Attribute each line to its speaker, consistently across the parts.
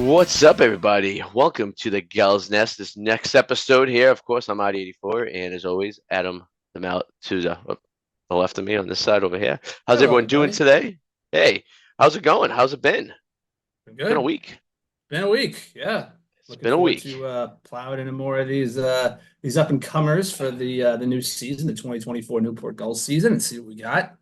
Speaker 1: What's up, everybody? Welcome to the Gulls Nest. This next episode here, of course, I'm ID84, and as always, Adam the Mallett to the left of me on this side over here. How's
Speaker 2: Hello,
Speaker 1: everyone doing
Speaker 2: everybody.
Speaker 1: today? Hey, how's it going? How's it been?
Speaker 2: Been
Speaker 1: It's been a
Speaker 2: good.
Speaker 1: week.
Speaker 2: Been a week. Yeah.
Speaker 1: It's
Speaker 2: Looking
Speaker 1: been a
Speaker 2: forward
Speaker 1: week.
Speaker 2: to plowing into more of these up and comers for the new season, the 2024 Newport Gulls season, and see what we got.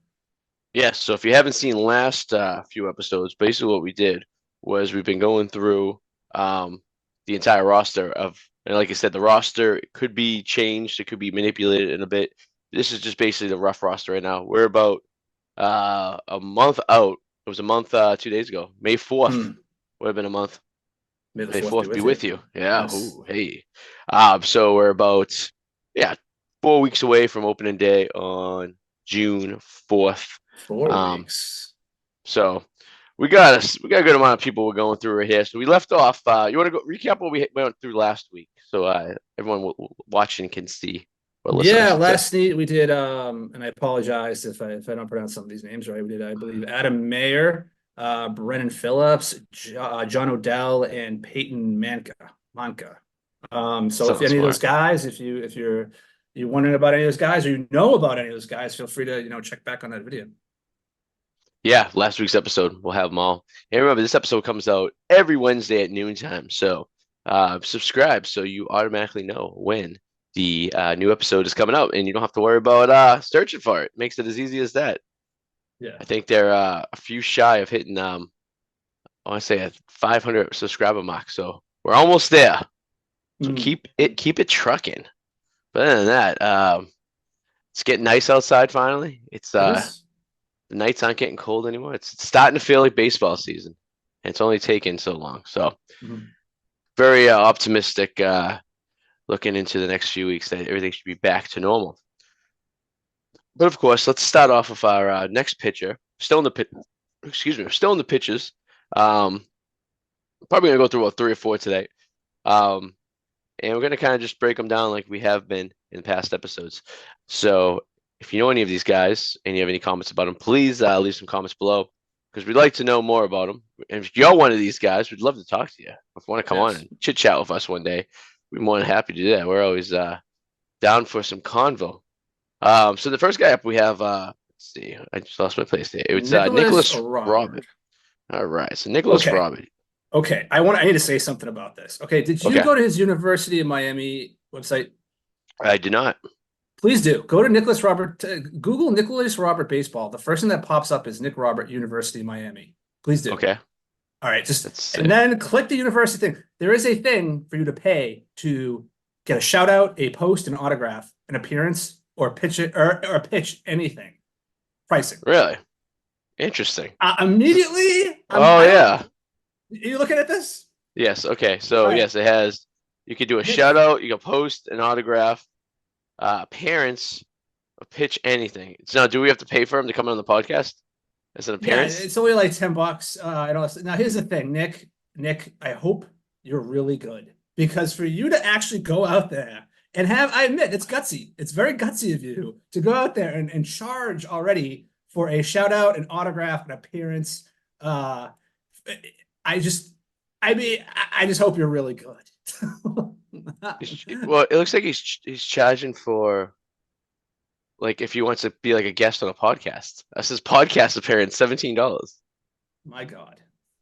Speaker 1: Yes, so if you haven't seen last few episodes, basically what we did was we've been going through the entire roster and like I said, the roster could be changed, it could be manipulated in a bit. This is just basically the rough roster right now. We're about a month out. It was a month 2 days ago. May 4th
Speaker 2: Hmm.
Speaker 1: would have been a month.
Speaker 2: May the
Speaker 1: May
Speaker 2: fourth be
Speaker 1: 4th be
Speaker 2: with you.
Speaker 1: with you. Yeah.
Speaker 2: Yes.
Speaker 1: Ooh, hey. So we're about yeah, 4 weeks away from opening day on June 4th.
Speaker 2: Four
Speaker 1: Um,
Speaker 2: weeks.
Speaker 1: so we got a good amount of people we're going through right here. So we left off. You want to go recap what we went through last week, so everyone watching can see, or listen, I
Speaker 2: Yeah,
Speaker 1: should say.
Speaker 2: last night we did and I apologize if I don't pronounce some of these names right. We did, I believe, Adam Mayer, Brennan Phillips, John Odell, and Peyton Manca. So if
Speaker 1: Sounds
Speaker 2: any of those
Speaker 1: smart.
Speaker 2: guys, if you're wondering about any of those guys or you know about any of those guys, feel free to check back on that video.
Speaker 1: Yeah, last week's episode, we'll have them all. And remember, this episode comes out every Wednesday at noontime. So subscribe so you automatically know when the new episode is coming out and you don't have to worry about searching for it. Makes it as easy as that.
Speaker 2: Yeah.
Speaker 1: I think they're a few shy of hitting, I want to say a 500 subscriber mark. So we're almost there. So
Speaker 2: Mm,
Speaker 1: keep it trucking. But other than that, it's getting nice outside finally. It's
Speaker 2: it is.
Speaker 1: the nights aren't getting cold anymore. It's starting to feel like baseball season. And it's only taken so long. So
Speaker 2: Mhm.
Speaker 1: very optimistic looking into the next few weeks that everything should be back to normal. But of course, let's start off with our next pitcher. Still in the pit. Excuse me. Still in the pitches. Um, Probably gonna go through about three or four today. Um, and we're gonna kind of just break them down like we have been in past episodes. So if you know any of these guys and you have any comments about them, please leave some comments below because we'd like to know more about them. And if you're one of these guys, we'd love to talk to you. If you want to come on
Speaker 2: Yes.
Speaker 1: and chit chat with us one day, we're more than happy to do that. We're always down for some convo. So the first guy up we have, let's see, I just lost my place there. It's
Speaker 2: Nicholas
Speaker 1: Nicholas Robert.
Speaker 2: Robert.
Speaker 1: All right, so Nicholas
Speaker 2: Okay.
Speaker 1: Robert.
Speaker 2: Okay. I need to say something about this. Okay. Did you
Speaker 1: Okay,
Speaker 2: go to his University of Miami website?
Speaker 1: I do not.
Speaker 2: Please do. Go to Nicholas Robert, Google Nicholas Robert baseball. The first thing that pops up is Nick Robert, University of Miami. Please do.
Speaker 1: Okay,
Speaker 2: All right, just
Speaker 1: let's
Speaker 2: and
Speaker 1: see.
Speaker 2: then click the university thing. There is a thing for you to pay to get a shout out, a post, an autograph, an appearance, or pitch it or pitch anything. Pricing.
Speaker 1: Really interesting.
Speaker 2: Immediately,
Speaker 1: Oh
Speaker 2: I don't.
Speaker 1: yeah.
Speaker 2: Are you looking at this?
Speaker 1: Yes. Okay. So
Speaker 2: All right,
Speaker 1: yes, it has. You could do a
Speaker 2: Nick.
Speaker 1: shout out. You can post an autograph, appearance, a pitch, anything. So now, do we have to pay for him to come on the podcast as an
Speaker 2: Yeah,
Speaker 1: appearance?
Speaker 2: it's only like $10. I don't. Now here's the thing, Nick. Nick, I hope you're really good because for you to actually go out there and have, I admit, it's gutsy. It's very gutsy of you to go out there and charge already for a shout out, an autograph, an appearance. Uh, I just, I mean, I just hope you're really good.
Speaker 1: Well, it looks like he's charging for like if he wants to be like a guest on a podcast. That's his podcast appearance, $17.
Speaker 2: My God.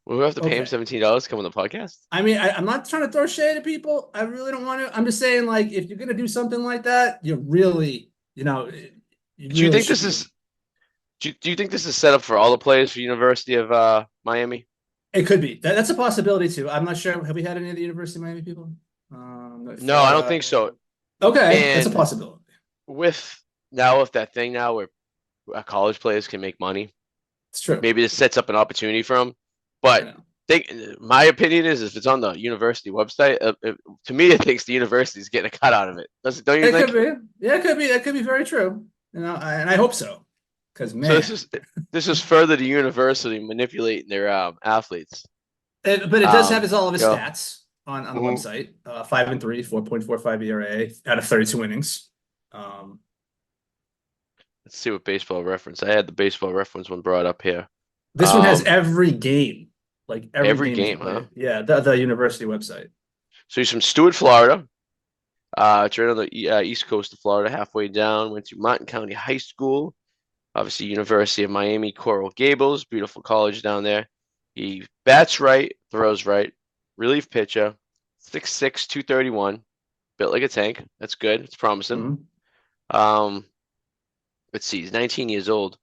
Speaker 1: We have to pay him
Speaker 2: Okay.
Speaker 1: $17 to come on the podcast.
Speaker 2: I mean, I'm not trying to throw shade at people. I really don't want to. I'm just saying, like, if you're gonna do something like that, you really, you
Speaker 1: Do you
Speaker 2: really
Speaker 1: think
Speaker 2: should
Speaker 1: this
Speaker 2: be.
Speaker 1: is? Do you think this is set up for all the players for University of Miami?
Speaker 2: It could be. That's a possibility too. I'm not sure. Have we had any of the University of Miami people? If,
Speaker 1: No, I don't think so.
Speaker 2: okay, that's a
Speaker 1: And
Speaker 2: possibility.
Speaker 1: with that thing now where college players can make money,
Speaker 2: It's true.
Speaker 1: maybe this sets up an opportunity for them.
Speaker 2: I
Speaker 1: But
Speaker 2: know.
Speaker 1: think my opinion is if it's on the university website, to me it thinks the university is getting a cut out of it. Don't you
Speaker 2: It could
Speaker 1: think?
Speaker 2: be. Yeah, it could be. That could be very true. And I hope so. Because
Speaker 1: So
Speaker 2: man,
Speaker 1: this is further the university manipulating their athletes.
Speaker 2: but it does have all of his
Speaker 1: Yeah.
Speaker 2: stats on the
Speaker 1: Mhm.
Speaker 2: website. 5-3, 4.45 ERA out of 32 innings. Um,
Speaker 1: Let's see what baseball reference. I had the baseball reference one brought up here.
Speaker 2: this one has
Speaker 1: Um,
Speaker 2: every game. Like every
Speaker 1: Every
Speaker 2: game he's
Speaker 1: game, huh?
Speaker 2: played. Yeah, the university website.
Speaker 1: So he's from Stewart, Florida. It's right on the east coast of Florida, halfway down. Went to Martin County High School, obviously University of Miami, Coral Gables, beautiful college down there. He bats right, throws right, relief pitcher, 6'6", 231, built like a tank. That's good. It's promising.
Speaker 2: Mhm.
Speaker 1: Um, let's see, he's 19 years old,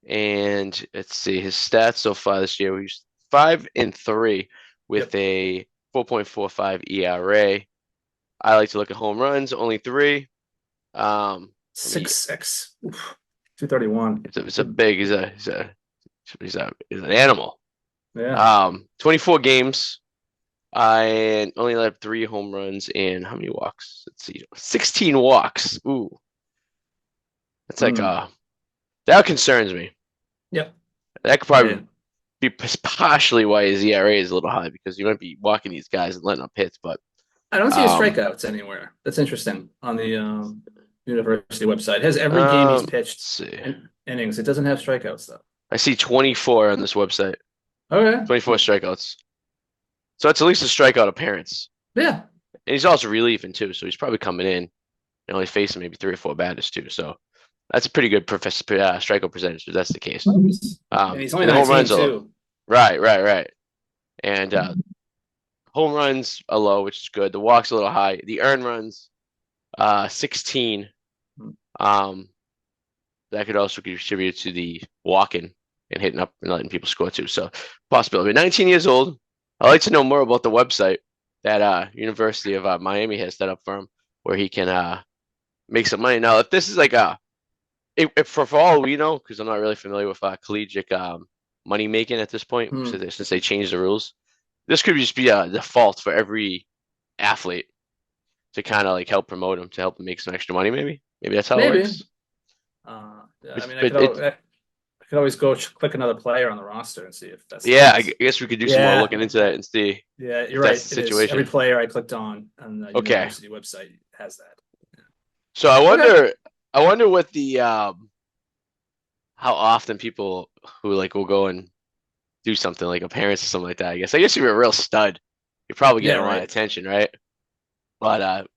Speaker 1: and let's see his stats so far this year. He's 5-3 with
Speaker 2: Yep.
Speaker 1: a 4.45 ERA. I like to look at home runs, only three. Let me.
Speaker 2: 6'6", 231.
Speaker 1: It's a big. He's an animal.
Speaker 2: Yeah.
Speaker 1: 24 games. I only let 3 home runs and how many walks? Let's see, 16 walks. Ooh, that's like
Speaker 2: Mm.
Speaker 1: that concerns me.
Speaker 2: Yep.
Speaker 1: That could
Speaker 2: Yeah.
Speaker 1: probably be partially why his ERA is a little high because you might be walking these guys and letting up hits. But
Speaker 2: I don't see his
Speaker 1: um,
Speaker 2: strikeouts anywhere. That's interesting on the university website. It has every game he's
Speaker 1: let's
Speaker 2: pitched
Speaker 1: see.
Speaker 2: and innings. It doesn't have strikeouts though.
Speaker 1: I see 24 on this website.
Speaker 2: Okay.
Speaker 1: 24 strikeouts. So it's at least a strikeout appearance.
Speaker 2: Yeah.
Speaker 1: And he's also relieving too, so he's probably coming in and only facing maybe 3 or 4 batters too. So that's a pretty good strikeout percentage if that's the case.
Speaker 2: And he's only
Speaker 1: And the home
Speaker 2: 19
Speaker 1: runs are low.
Speaker 2: too.
Speaker 1: Right. And home runs are low, which is good. The walks a little high. The earned runs, 16. Um, that could also contribute to the walking and hitting up and letting people score too. So possibility. 19 years old. I'd like to know more about the website that University of Miami has set up for him, where he can make some money. Now, if this is like if for all we know, because I'm not really familiar with collegiate money making at this point,
Speaker 2: Hmm.
Speaker 1: since they changed the rules, this could just be a default for every athlete to kind of like help promote them to help them make some extra money. Maybe that's how it
Speaker 2: Maybe.
Speaker 1: works.
Speaker 2: I mean,
Speaker 1: But it,
Speaker 2: I could always go click another player on the roster and see if that's the
Speaker 1: yeah, I
Speaker 2: case.
Speaker 1: guess we could do some more
Speaker 2: Yeah.
Speaker 1: looking into that and see
Speaker 2: Yeah,
Speaker 1: if
Speaker 2: you're right.
Speaker 1: that's the
Speaker 2: It is. Every
Speaker 1: situation.
Speaker 2: player I clicked on the
Speaker 1: Okay,
Speaker 2: university website has that.
Speaker 1: so
Speaker 2: Okay.
Speaker 1: I wonder what the how often people who like will go and do something like appearance or something like that. I guess if you're a real stud, you're probably
Speaker 2: Yeah,
Speaker 1: getting a lot of
Speaker 2: right.
Speaker 1: attention, right? But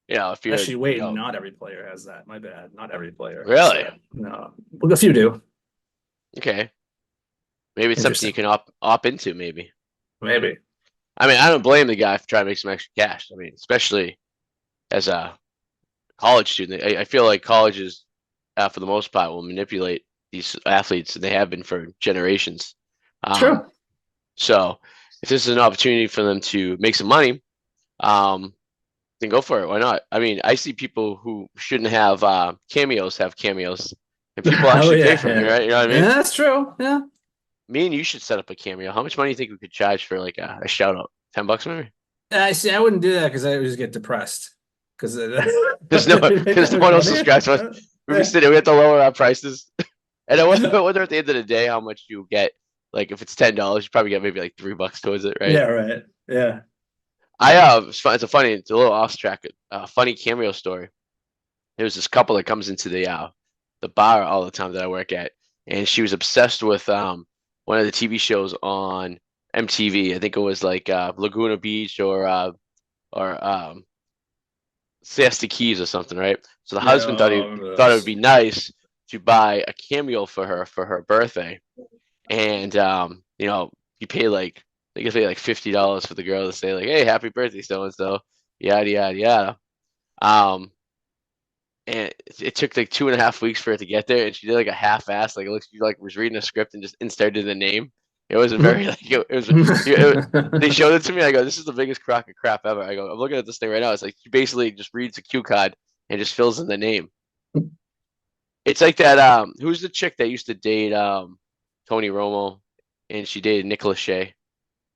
Speaker 1: if you're
Speaker 2: Actually, wait, not every player has that. My bad. Not every player has
Speaker 1: really
Speaker 2: that. No. Well, a few do.
Speaker 1: okay, maybe it's something you
Speaker 2: Interesting.
Speaker 1: can opt into. Maybe.
Speaker 2: Maybe.
Speaker 1: I mean, I don't blame the guy for trying to make some extra cash. I mean, especially as a college student, I feel like colleges, for the most part, will manipulate these athletes, and they have been for generations. Um,
Speaker 2: True.
Speaker 1: so if this is an opportunity for them to make some money, um, then go for it. Why not? I mean, I see people who shouldn't have cameos have cameos, and people
Speaker 2: Oh
Speaker 1: actually pay
Speaker 2: yeah,
Speaker 1: for me,
Speaker 2: yeah.
Speaker 1: right? You know what I
Speaker 2: Yeah,
Speaker 1: mean?
Speaker 2: that's true. Yeah.
Speaker 1: Me and you should set up a cameo. How much money do you think we could charge for like a shout out? $10 maybe?
Speaker 2: I see. I wouldn't do that because I always get depressed because
Speaker 1: There's no
Speaker 2: they make
Speaker 1: because
Speaker 2: that
Speaker 1: no
Speaker 2: much
Speaker 1: one else
Speaker 2: money.
Speaker 1: subscribes to us. We sitting, we have to lower our prices. And I wonder at the end of the day how much you get. Like if it's $10, you probably get maybe like $3 towards it, right?
Speaker 2: Yeah, right. Yeah.
Speaker 1: It's a little off track. Funny cameo story. There was this couple that comes into the bar all the time that I work at, and she was obsessed with one of the TV shows on MTV. I think it was like Laguna Beach or Siesta Keys or something, right? So the
Speaker 2: Yeah.
Speaker 1: husband
Speaker 2: Oh, I remember
Speaker 1: thought it would
Speaker 2: those.
Speaker 1: be nice to buy a cameo for her birthday, and he paid like they could pay like $50 for the girl to say like, "Hey, happy birthday, so and so," yada yada yada. Um, and it took like 2.5 weeks for it to get there, and she did like a half-ass, like it looks she like was reading a script and just inserted the name. It wasn't very like they showed it to me. I go, this is the biggest crock of crap ever. I go, I'm looking at this thing right now. It's like she basically just reads a cue card and just fills in the name. It's like that. Who's the chick that used to date Tony Romo, and she dated Nicholas Shea?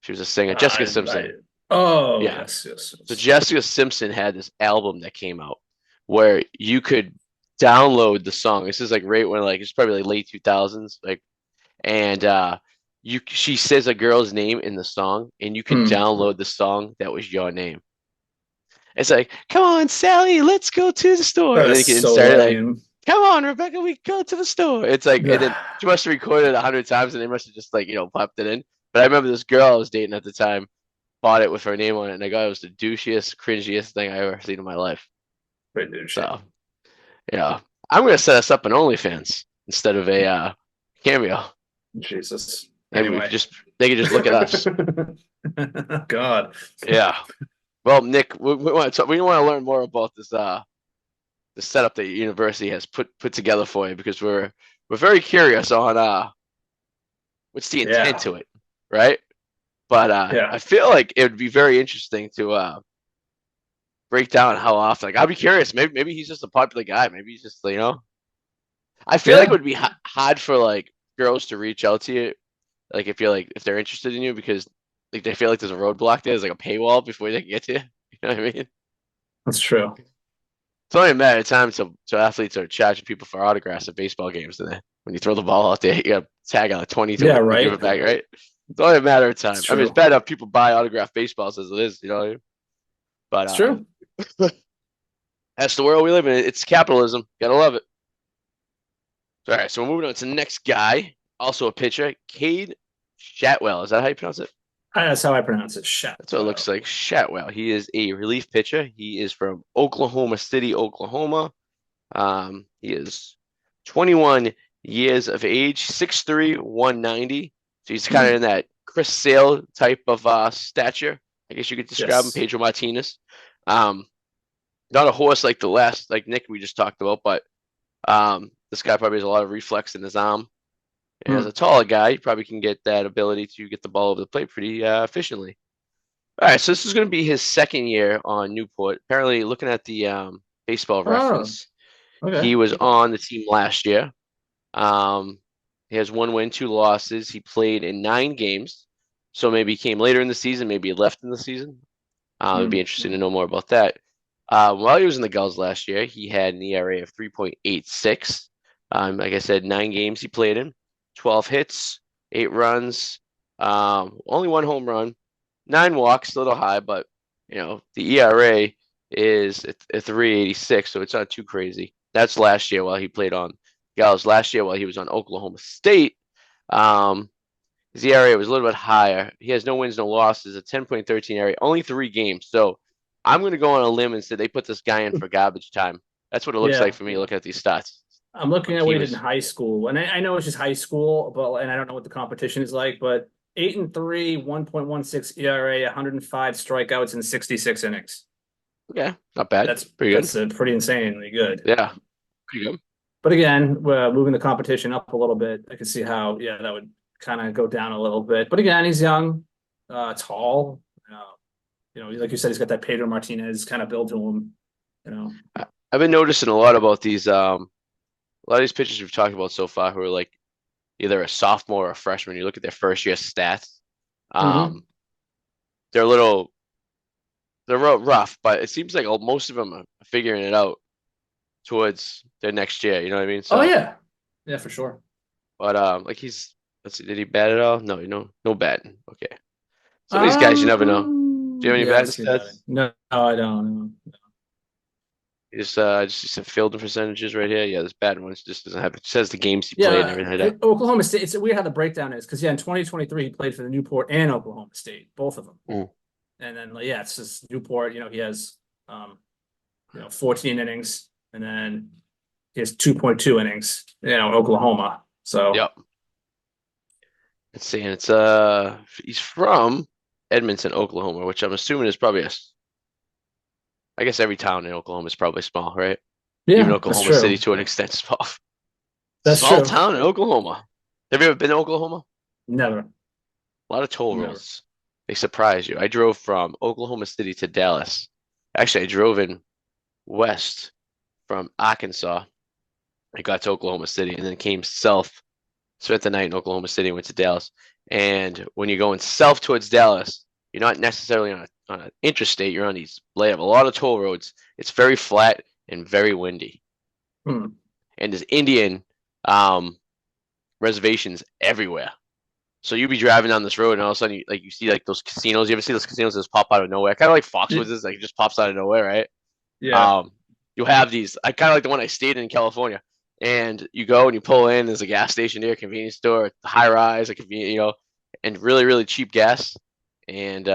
Speaker 1: She was a singer, Jessica
Speaker 2: I,
Speaker 1: Simpson.
Speaker 2: oh,
Speaker 1: Yeah.
Speaker 2: yes.
Speaker 1: So Jessica Simpson had this album that came out where you could download the song. This is like right when like it's probably like late 2000s, like and she says a girl's name in the song, and you can
Speaker 2: Hmm.
Speaker 1: download the song that was your name. It's like, come on, Sally, let's go to the store, and then
Speaker 2: That's
Speaker 1: you can
Speaker 2: so
Speaker 1: insert it like,
Speaker 2: lame.
Speaker 1: come on, Rebecca, we go to the store. It's like, and then she must have recorded 100 times, and they must have just like popped it in. But I remember this girl I was dating at the time bought it with her name on it, and I got it was the douchiest, cringiest thing I ever seen in my life.
Speaker 2: Pretty douchey.
Speaker 1: So yeah, I'm gonna set us up an OnlyFans instead of a Cameo,
Speaker 2: Jesus.
Speaker 1: and we could
Speaker 2: Anyway.
Speaker 1: just they could just look at us.
Speaker 2: God.
Speaker 1: Yeah. Well, Nick, we want to learn more about this the setup that your university has put together for you because we're very curious on what's the intent
Speaker 2: Yeah.
Speaker 1: to it, right? But
Speaker 2: Yeah.
Speaker 1: I feel like it would be very interesting to break down how often. Like, I'd be curious. Maybe he's just a popular guy. Maybe he's just I feel like it
Speaker 2: Yeah.
Speaker 1: would be hard for like girls to reach out to you, like if they're interested in you because like they feel like there's a roadblock there. There's like a paywall before they can get to you. You know what I mean?
Speaker 2: That's true.
Speaker 1: It's only a matter of time till athletes are charging people for autographs at baseball games. And when you throw the ball out there, you got to tag on a 20 to
Speaker 2: Yeah,
Speaker 1: it and give
Speaker 2: right.
Speaker 1: it back, right? It's only a matter of
Speaker 2: It's
Speaker 1: time. I mean, it's
Speaker 2: true.
Speaker 1: bad enough people buy autographed baseballs as it is, you know what I mean? But
Speaker 2: It's true.
Speaker 1: that's the world we live in. It's capitalism. Gotta love it. All right, so we're moving on to the next guy, also a pitcher, Cade Shatwell. Is that how you pronounce it?
Speaker 2: That's how I pronounce it. Shut.
Speaker 1: That's what it looks like. Shatwell. He is a relief pitcher. He is from Oklahoma City, Oklahoma. He is 21 years of age, 6'3", 190. So he's kind of in that Chris Sale type of stature. I guess you could describe him,
Speaker 2: Yes.
Speaker 1: Pedro Martinez. Um, Not a horse like the last, like Nick we just talked about, but this guy probably has a lot of reflex in his arm. And as
Speaker 2: Hmm.
Speaker 1: a taller guy, he probably can get that ability to get the ball over the plate pretty efficiently. All right, so this is going to be his second year on Newport. Apparently, looking at the baseball
Speaker 2: Oh,
Speaker 1: reference,
Speaker 2: okay.
Speaker 1: he was on the team last year. Um, he has 1 win, 2 losses. He played in 9 games, so maybe he came later in the season, maybe he left in the season. It'd be
Speaker 2: Hmm.
Speaker 1: interesting to know more about that. While he was in the Gulls last year, he had an ERA of 3.86. Like I said, 9 games he played in, 12 hits, 8 runs, only 1 home run, 9 walks, a little high, but the ERA is at 3.86, so it's not too crazy. That's last year while he played on Gulls. Last year while he was on Oklahoma State, um, his ERA was a little bit higher. He has no wins, no losses, a 10.13 ERA, only 3 games. So I'm going to go on a limb and say they put this guy in for garbage time. That's what it looks like
Speaker 2: Yeah.
Speaker 1: for me looking at these stats.
Speaker 2: I'm looking
Speaker 1: Like
Speaker 2: at what
Speaker 1: he
Speaker 2: he did in
Speaker 1: was,
Speaker 2: high school, and I know it's just high school, but and I don't know what the competition is like, but 8-3, 1.16 ERA, 105 strikeouts in 66 innings.
Speaker 1: okay, not bad.
Speaker 2: That's
Speaker 1: Pretty good.
Speaker 2: that's pretty insanely good.
Speaker 1: Yeah, pretty good.
Speaker 2: But again, moving the competition up a little bit, I can see how, yeah, that would kind of go down a little bit. But again, he's young, tall. Like you said, he's got that Pedro Martinez kind of build to him. You know,
Speaker 1: I've been noticing a lot about these, a lot of these pitchers we've talked about so far who are like either a sophomore or a freshman. You look at their first year stats,
Speaker 2: hmm
Speaker 1: um, they're a little, they're real rough, but it seems like most of them are figuring it out towards their next year. You know what I mean?
Speaker 2: Oh
Speaker 1: So.
Speaker 2: yeah, yeah, for sure.
Speaker 1: But like let's see, did he bat at all? No, no batting. Okay. Some of these guys you never know. Do you have any
Speaker 2: Yeah,
Speaker 1: batting
Speaker 2: let's see about it.
Speaker 1: stats?
Speaker 2: No, I don't.
Speaker 1: Just see some fielding percentages right here. Yeah, this batting one just doesn't have it. Says the games he played and
Speaker 2: Yeah,
Speaker 1: everything like that.
Speaker 2: Oklahoma State. It's weird how the breakdown is because yeah, in 2023 he played for the Newport and Oklahoma State, both of them.
Speaker 1: Mm.
Speaker 2: And then yeah, it's just Newport. He has 14 innings, and then he has 2.2 innings. Oklahoma. So
Speaker 1: Yep. Let's see, and it's he's from Edmonton, Oklahoma, which I'm assuming is probably I guess every town in Oklahoma is probably small, right? Even
Speaker 2: yeah, that's
Speaker 1: Oklahoma City
Speaker 2: true.
Speaker 1: to an extent small.
Speaker 2: That's
Speaker 1: Small
Speaker 2: true.
Speaker 1: town in Oklahoma. Have you ever been to Oklahoma?
Speaker 2: Never,
Speaker 1: A lot of toll
Speaker 2: never.
Speaker 1: roads. They surprise you. I drove from Oklahoma City to Dallas. Actually, I drove in west from Arkansas. I got to Oklahoma City and then came south, spent the night in Oklahoma City, and went to Dallas. And when you're going south towards Dallas, you're not necessarily on an interstate. You're on these. They have a lot of toll roads. It's very flat and very windy.
Speaker 2: Hmm.
Speaker 1: And there's Indian um, reservations everywhere. So you be driving down this road, and all of a sudden, you see like those casinos. You ever see those casinos that just pop out of nowhere? Kind of like Foxwoods is, like it just pops out of nowhere, right?
Speaker 2: Yeah.
Speaker 1: Um, you have these. I kind of like the one I stayed in California, and you go and you pull in. There's a gas station there, a convenience store, high rise, a convenient, and really really cheap gas, and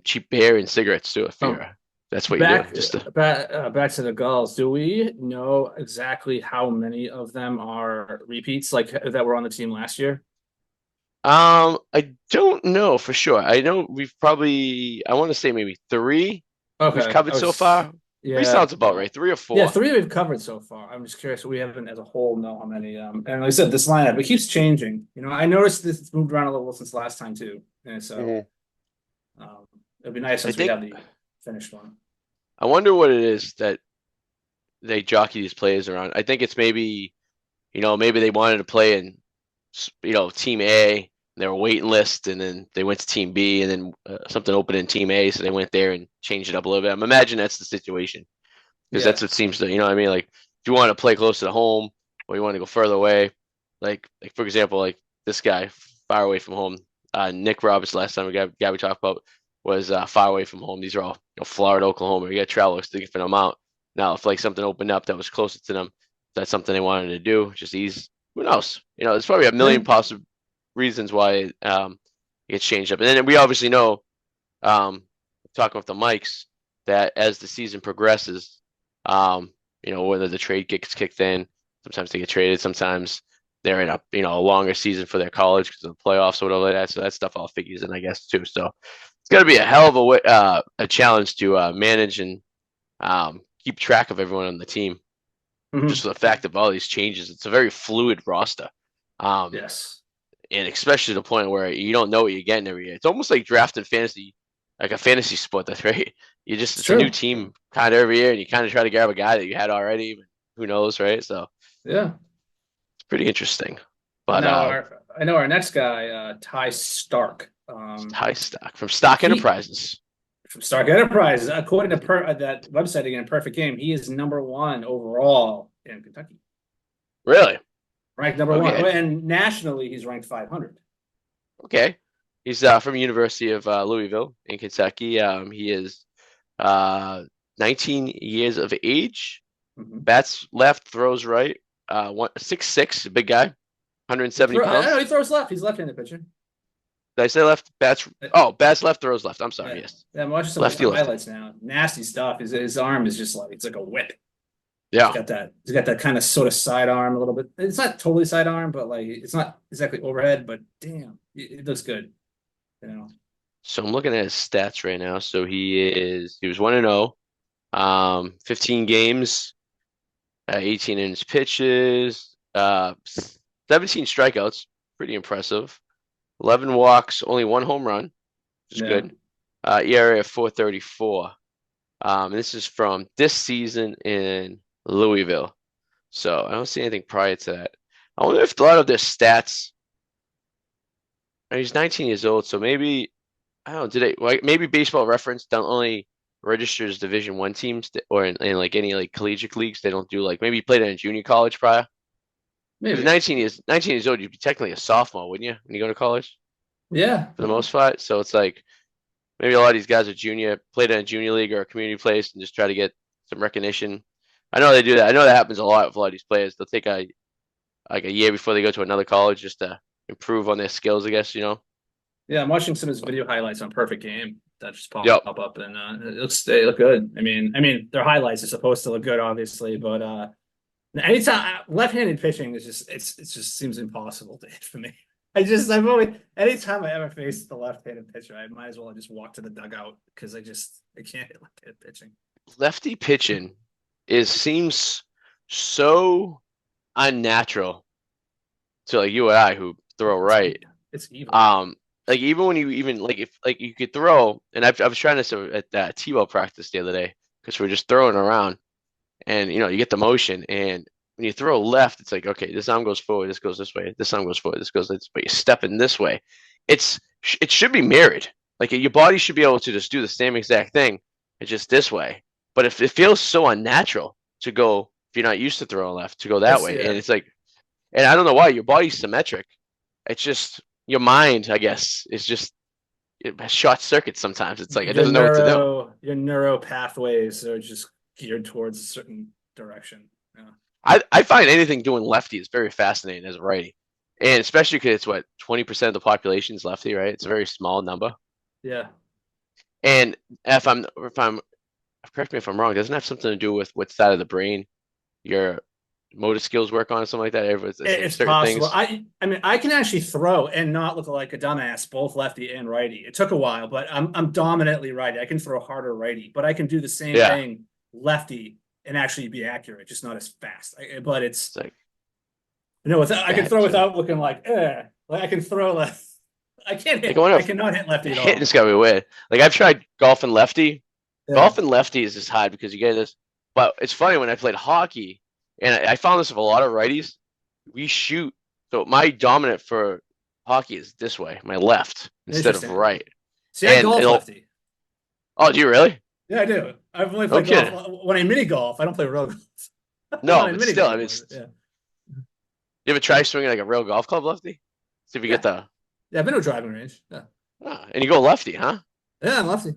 Speaker 1: cheap beer and cigarettes too if
Speaker 2: Oh,
Speaker 1: you're that's what you're doing. Just to,
Speaker 2: back to the Gulls. Do we know exactly how many of them are repeats, like that were on the team last year?
Speaker 1: I don't know for sure. I know we've probably I want to say maybe three we've
Speaker 2: Okay, I
Speaker 1: covered so
Speaker 2: was,
Speaker 1: far. Three
Speaker 2: yeah,
Speaker 1: sounds about right. Three or
Speaker 2: yeah,
Speaker 1: four.
Speaker 2: three we've covered so far. I'm just curious. We haven't, as a whole, know how many. And like I said, this lineup it keeps changing. I noticed this it's moved around a little since last time too, and so
Speaker 1: Mhm.
Speaker 2: it'd be nice
Speaker 1: I
Speaker 2: since we
Speaker 1: think
Speaker 2: have the finished one.
Speaker 1: I wonder what it is that they jockey these players around. I think it's maybe maybe they wanted to play in Team A, and they were waiting list, and then they went to Team B, and then something opened in Team A, so they went there and changed it up a little bit. I'm imagining that's the situation because
Speaker 2: Yeah,
Speaker 1: that's what seems to, what I mean? Like, if you want to play closer to home or you want to go further away, like for example, like this guy far away from home, Nick Roberts last time, guy we talked about was far away from home. These are all Florida, Oklahoma. You got to travel a significant amount. Now, if like something opened up that was closer to them, that's something they wanted to do. Just ease. Who knows? There's probably a
Speaker 2: yeah,
Speaker 1: million possible reasons why it gets changed up. And then we obviously know, um, talking with the Mikes, that as the season progresses, whether the trade gets kicked in, sometimes they get traded, sometimes they're in a longer season for their college because of the playoffs or whatever like that. So that stuff all figures in, I guess, too. So it's got to be a hell of a challenge to manage and keep track of everyone on the team. Just
Speaker 2: mhm.
Speaker 1: for the fact of all these changes, it's a very fluid roster. Um,
Speaker 2: Yes,
Speaker 1: and especially to the point where you don't know what you're getting every year. It's almost like drafting fantasy, like a fantasy sport. That's right. You just
Speaker 2: it's
Speaker 1: it's a new
Speaker 2: true.
Speaker 1: team kind of every year, and you kind of try to grab a guy that you had already. But who knows, right? So
Speaker 2: Yeah.
Speaker 1: it's pretty interesting. But
Speaker 2: Now, I know our next guy, Ty Stark.
Speaker 1: high stock from Stock
Speaker 2: He
Speaker 1: Enterprises.
Speaker 2: from Stark Enterprise, according to that website again, Perfect Game, he is number one overall in Kentucky,
Speaker 1: Really?
Speaker 2: ranked number one,
Speaker 1: Okay.
Speaker 2: and nationally he's ranked 500.
Speaker 1: Okay. He's from University of Louisville in Kentucky. He is uh 19 years of age.
Speaker 2: Mm-hmm.
Speaker 1: Bats left, throws right. 6'6", big guy, 170
Speaker 2: I know
Speaker 1: pounds.
Speaker 2: he throws left. He's left-handed pitcher.
Speaker 1: Did I say left? Bats.
Speaker 2: Uh,
Speaker 1: Oh, bats left, throws left. I'm sorry.
Speaker 2: Yeah,
Speaker 1: Yes,
Speaker 2: yeah. I'm watching some of his
Speaker 1: lefty, lefty.
Speaker 2: highlights now. Nasty stuff. His arm is just like it's like a whip. He's
Speaker 1: Yeah.
Speaker 2: got that. He's got that kind of sort of sidearm a little bit. It's not totally sidearm, but like it's not exactly overhead. But damn, it looks good. You know.
Speaker 1: So I'm looking at his stats right now. So he was 1-0, 15 games, 18 innings pitches, 17 strikeouts, pretty impressive. 11 walks, only one home run, which is
Speaker 2: Yeah.
Speaker 1: good. ERA of 4.34. This is from this season in Louisville. So I don't see anything prior to that. I wonder if a lot of their stats. He's 19 years old, so maybe I don't know. Did they like maybe Baseball Reference don't only registers Division One teams or in like any like collegiate leagues. They don't do like maybe he played in a junior college prior. Because
Speaker 2: Maybe.
Speaker 1: 19 years old, you'd be technically a sophomore, wouldn't you, when you go to college
Speaker 2: Yeah.
Speaker 1: for the most part? So it's like maybe a lot of these guys are junior, played in a junior league or a community place, and just try to get some recognition. I know they do that. I know that happens a lot with a lot of these players. They'll take a like a year before they go to another college just to improve on their skills, I guess, you know?
Speaker 2: Yeah. I'm watching some of his video highlights on Perfect Game that just pop
Speaker 1: Yep.
Speaker 2: up, and they look good. I mean, their highlights are supposed to look good, obviously, but anytime left-handed pitching is just it just seems impossible to hit for me. I've always anytime I ever face the left-handed pitcher, I might as well just walk to the dugout because I can't hit left-handed pitching.
Speaker 1: Lefty pitching seems so unnatural to like you and I who throw
Speaker 2: It's
Speaker 1: right.
Speaker 2: it's evil.
Speaker 1: Um, like even when you even like if like you could throw, and I was trying this at that T-ball practice the other day because we're just throwing around, and you get the motion, and when you throw left, it's like okay, this arm goes forward, this goes this way, this arm goes forward, this goes this, but you're stepping this way. It should be mirrored. Like your body should be able to just do the same exact thing, it's just this way. But if it feels so unnatural to go, if you're not used to throwing left, to go that
Speaker 2: It's
Speaker 1: way, and
Speaker 2: yeah.
Speaker 1: it's like, and I don't know why your body's symmetric. It's just your mind, I guess, is just it has short circuits sometimes. It's like it doesn't know what to do.
Speaker 2: Your neuro pathways are just geared towards a certain direction. Yeah.
Speaker 1: I find anything doing lefty is very fascinating as a righty. And especially because it's what 20% of the population is lefty, right? It's a very small number.
Speaker 2: Yeah.
Speaker 1: And if I'm correct me if I'm wrong, doesn't it have something to do with what side of the brain your motor skills work on or something like that? It's like
Speaker 2: It's
Speaker 1: certain
Speaker 2: possible.
Speaker 1: things.
Speaker 2: I mean, I can actually throw and not look like a dumbass, both lefty and righty. It took a while, but I'm dominantly righty. I can throw harder righty, but I can do the same
Speaker 1: Yeah.
Speaker 2: thing lefty and actually be accurate, just not as fast. But it's
Speaker 1: It's like
Speaker 2: I can
Speaker 1: bad
Speaker 2: throw
Speaker 1: too.
Speaker 2: without looking like Like I can throw like I can't
Speaker 1: Like I
Speaker 2: hit.
Speaker 1: wonder
Speaker 2: I
Speaker 1: if
Speaker 2: cannot hit lefty at
Speaker 1: hitting
Speaker 2: all.
Speaker 1: is gonna be weird. Like I've tried golf and lefty.
Speaker 2: Yeah.
Speaker 1: Golf and lefty is just hard because you get this. But it's funny when I played hockey, and I found this with a lot of righties. We shoot. So my dominant for hockey is this way, my left instead of
Speaker 2: Interesting.
Speaker 1: right.
Speaker 2: See, I
Speaker 1: And
Speaker 2: golf
Speaker 1: it'll.
Speaker 2: lefty.
Speaker 1: Oh, do you really?
Speaker 2: Yeah, I do. I've only
Speaker 1: No
Speaker 2: played golf
Speaker 1: kidding.
Speaker 2: when I mini golf. I don't play real golf. When
Speaker 1: No,
Speaker 2: I
Speaker 1: but
Speaker 2: mini
Speaker 1: still, I
Speaker 2: golf,
Speaker 1: mean,
Speaker 2: yeah.
Speaker 1: you ever try swinging like a real golf club lefty? See if you get
Speaker 2: Yeah.
Speaker 1: the.
Speaker 2: Yeah, I've been to a driving range. Yeah.
Speaker 1: And you go lefty, huh?
Speaker 2: Yeah, I'm lefty.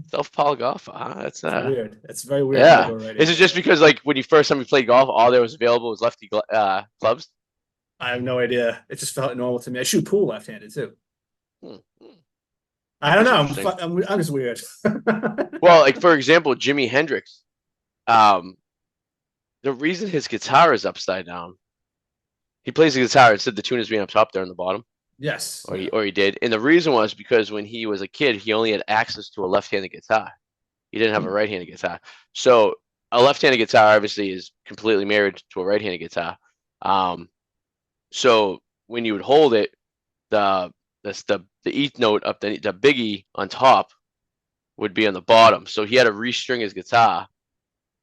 Speaker 1: Self-power golfer, huh? That's
Speaker 2: It's weird. It's very weird how I
Speaker 1: yeah.
Speaker 2: go righty.
Speaker 1: Is it just because like when you first time you played golf, all there was available was lefty clubs?
Speaker 2: I have no idea. It just felt normal to me. I shoot pool left-handed too.
Speaker 1: Hmm. Hmm.
Speaker 2: I don't
Speaker 1: That's
Speaker 2: know.
Speaker 1: interesting.
Speaker 2: I'm just weird.
Speaker 1: Well, like for example, Jimi Hendrix. Um, the reason his guitar is upside down, he plays the guitar instead of the tune is being up top there on the bottom,
Speaker 2: Yes.
Speaker 1: or
Speaker 2: Yeah.
Speaker 1: he did. And the reason was because when he was a kid, he only had access to a left-handed guitar. He didn't have a
Speaker 2: Hmm.
Speaker 1: right-handed guitar. So a left-handed guitar obviously is completely married to a right-handed guitar. Um, so when you would hold it, the the E note up the big E on top would be on the bottom. So he had to restring his guitar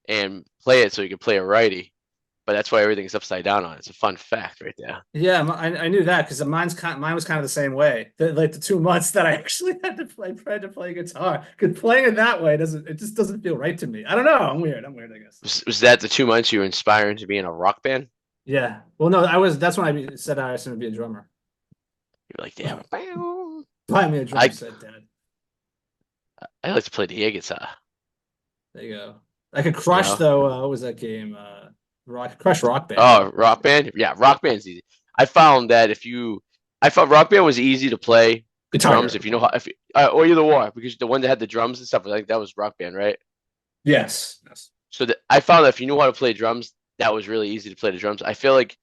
Speaker 1: and play it so he could play a righty. But that's why everything's upside down on it. It's a fun fact right there.
Speaker 2: Yeah, I knew that because mine was kind of the same way. Like the 2 months that I actually tried to play guitar. Because playing it that way it just doesn't feel right to me. I don't know. I'm weird. I'm weird, I guess.
Speaker 1: Was that the 2 months you were inspiring to be in a rock band?
Speaker 2: Yeah. Well, no, that's when said I was going to be a drummer.
Speaker 1: You were like, damn, bow.
Speaker 2: Buy me a drum
Speaker 1: I
Speaker 2: set, Dad.
Speaker 1: I like to play the air guitar.
Speaker 2: There you go. I could
Speaker 1: You
Speaker 2: crush
Speaker 1: know?
Speaker 2: though. What was that game? Crush Rock Band.
Speaker 1: Oh, rock band? Yeah, rock band's easy. I found that I found rock band was easy to play the
Speaker 2: Guitar
Speaker 1: drums
Speaker 2: Hero.
Speaker 1: if you know how, if or either war because the one that had the drums and stuff, I think that was rock band, right?
Speaker 2: Yes. Yes.
Speaker 1: So I found that if you knew how to play drums, that was really easy to play the drums. I feel like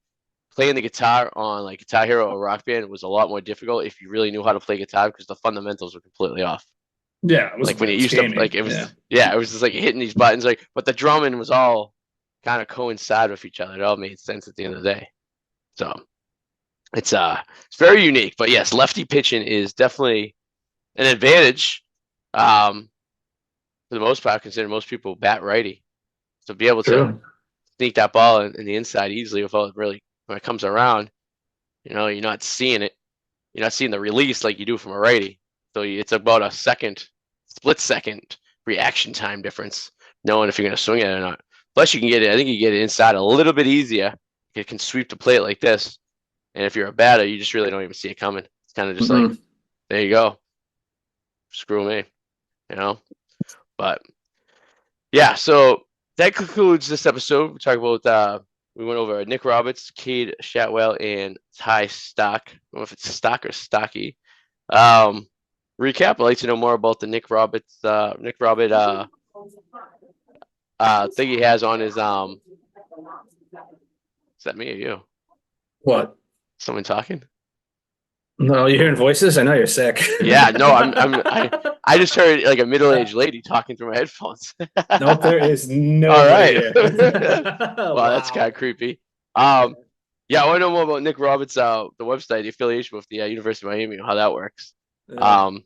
Speaker 1: playing the guitar on like Guitar Hero or Rock Band was a lot more difficult if you really knew how to play guitar because the fundamentals were completely off.
Speaker 2: Yeah, it was
Speaker 1: Like when
Speaker 2: it
Speaker 1: it
Speaker 2: was
Speaker 1: used to
Speaker 2: gamey.
Speaker 1: like it
Speaker 2: Yeah.
Speaker 1: was yeah, it was just like hitting these buttons like but the drumming was all kind of coincide with each other. It all made sense at the end of the day. So it's very unique. But yes, lefty pitching is definitely an advantage. Um for the most part, considering most people bat righty. So be able to
Speaker 2: True.
Speaker 1: sneak that ball in the inside easily without really when it comes around, you're not seeing it. You're not seeing the release like you do from a righty. So it's about a split second reaction time difference, knowing if you're going to swing it or not. Plus, you can get it. I think you get it inside a little bit easier. You can sweep the plate like this, and if you're a batter, you just really don't even see it coming. It's kind of just like,
Speaker 2: Mhm.
Speaker 1: there you go. Screw me, you know. But yeah, so that concludes this episode. We went over Nick Roberts, Cade Shatwell, and Ty Stock. I don't know if it's Stock or Stocky. Recap. I'd like to know more about the Nick Robert thing he has on his Is that me or you?
Speaker 2: What?
Speaker 1: Someone talking?
Speaker 2: No, you're hearing voices? I know you're sick.
Speaker 1: Yeah, no, I just heard like a middle-aged lady talking through my headphones.
Speaker 2: Nope, there is
Speaker 1: All
Speaker 2: nobody
Speaker 1: right.
Speaker 2: here.
Speaker 1: Wow, that's kind
Speaker 2: Wow.
Speaker 1: of creepy. Yeah, I want to know more about Nick Roberts, the website, the affiliation with the University of Miami, how that works.
Speaker 2: Yeah.
Speaker 1: And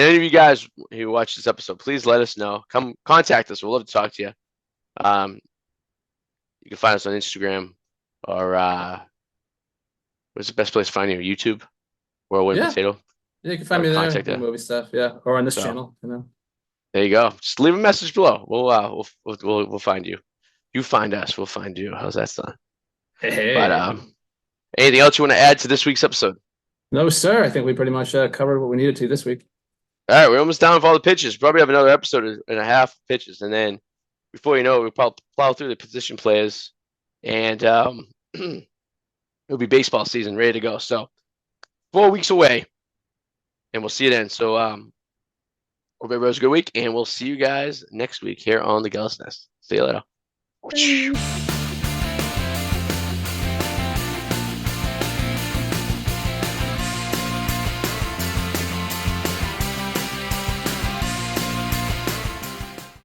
Speaker 1: any of you guys who watch this episode, please let us know. Come contact us. We'd love to talk to you. You can find us on Instagram or what's the best place to find you? YouTube, Whirlwind
Speaker 2: Yeah.
Speaker 1: Potato,
Speaker 2: Yeah, you can find
Speaker 1: or
Speaker 2: me there,
Speaker 1: contact
Speaker 2: the
Speaker 1: us.
Speaker 2: movie stuff, yeah. Or on this
Speaker 1: So
Speaker 2: channel.
Speaker 1: there you go. Just leave a message below. We'll find you. You find us. We'll find you. How's that sound?
Speaker 2: Hey,
Speaker 1: But
Speaker 2: hey.
Speaker 1: anything else you want to add to this week's episode?
Speaker 2: No, sir. I think we pretty much covered what we needed to this week.
Speaker 1: All right, we're almost done with all the pitches. Probably have another episode and a half of pitches, and then before you know it, we'll plow through the position players and It'll be baseball season, ready to go. So 4 weeks away, and we'll see you then. So hope everybody has a good week, and we'll see you guys next week here on the Gulls Nest. See you later.
Speaker 2: Peace.